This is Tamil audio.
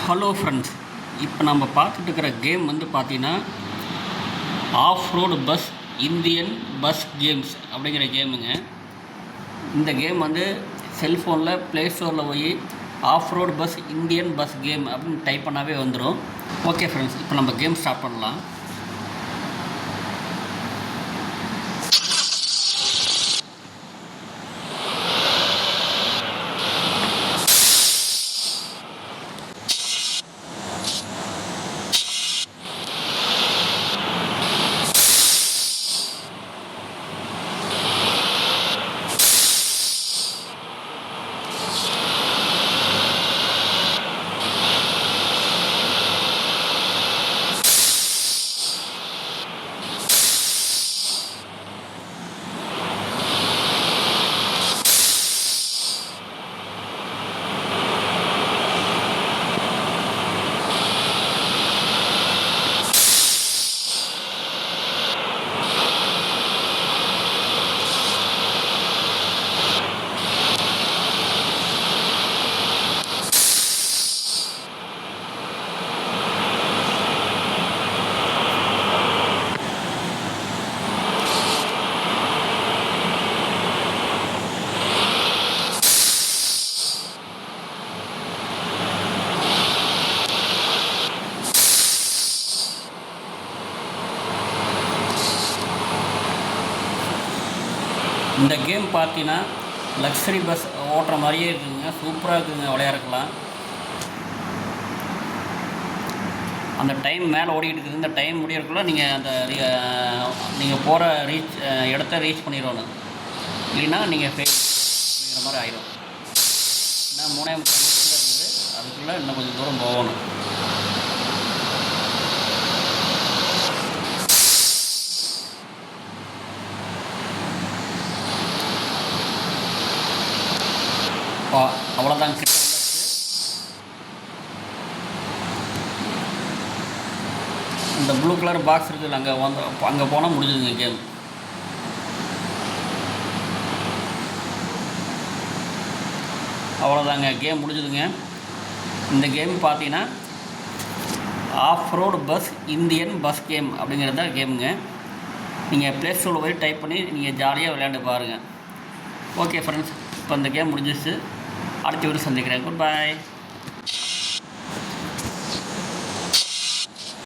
ஹலோ ஃப்ரெண்ட்ஸ், இப்போ நம்ம பார்த்துட்டு இருக்கிற கேம் வந்து பார்த்தீங்கன்னா off road bus Indian bus games அப்படிங்கிற கேமுங்க. இந்த கேம் வந்து செல்ஃபோனில் ப்ளே ஸ்டோரில் போய் off road bus Indian bus game அப்படின்னு டைப் பண்ணாவே வந்துடும். ஓகே ஃப்ரெண்ட்ஸ், இப்போ நம்ம கேம் ஸ்டார்ட் பண்ணலாம். இந்த கேம் பார்த்தீங்கன்னா லக்ஸரி பஸ் ஓட்டுற மாதிரியே இருக்குதுங்க. சூப்பராக இருக்குதுங்க, விளையாடலாம். அந்த டைம் மேலே ஓடிக்கிட்டு இருக்குது. இந்த டைம் முடியறதுக்குள்ள நீங்கள் போகிற இடத்த ரீச் பண்ணிடணும். இல்லைன்னா நீங்கள் அப்படிங்கிற மாதிரி ஆகிடும். ஏன்னா 3.3 நிமிஷத்தில் இருக்குது. அதுக்குள்ளே இன்னும் கொஞ்சம் தூரம் போகணும். அவ்வளோதான், கிட்ட வந்தாச்சு. இந்த ப்ளூ கலர் பாக்ஸ் இருக்குது, அங்கே போனால் முடிஞ்சுதுங்க கேம். அவ்வளோதாங்க, கேம் முடிஞ்சுதுங்க. இந்த கேம் பார்த்தீங்கன்னா off road bus Indian bus game அப்படிங்கிறது தான் கேமுங்க. நீங்கள் ப்ளே ஸ்டோரில் போய் டைப் பண்ணி நீங்கள் ஜாலியாக விளையாண்டு பாருங்கள். ஓகே ஃப்ரெண்ட்ஸ், இப்போ இந்த கேம் முடிஞ்சிச்சு. அடுத்த வீடியோ சந்திக்கிறேன். Good bye.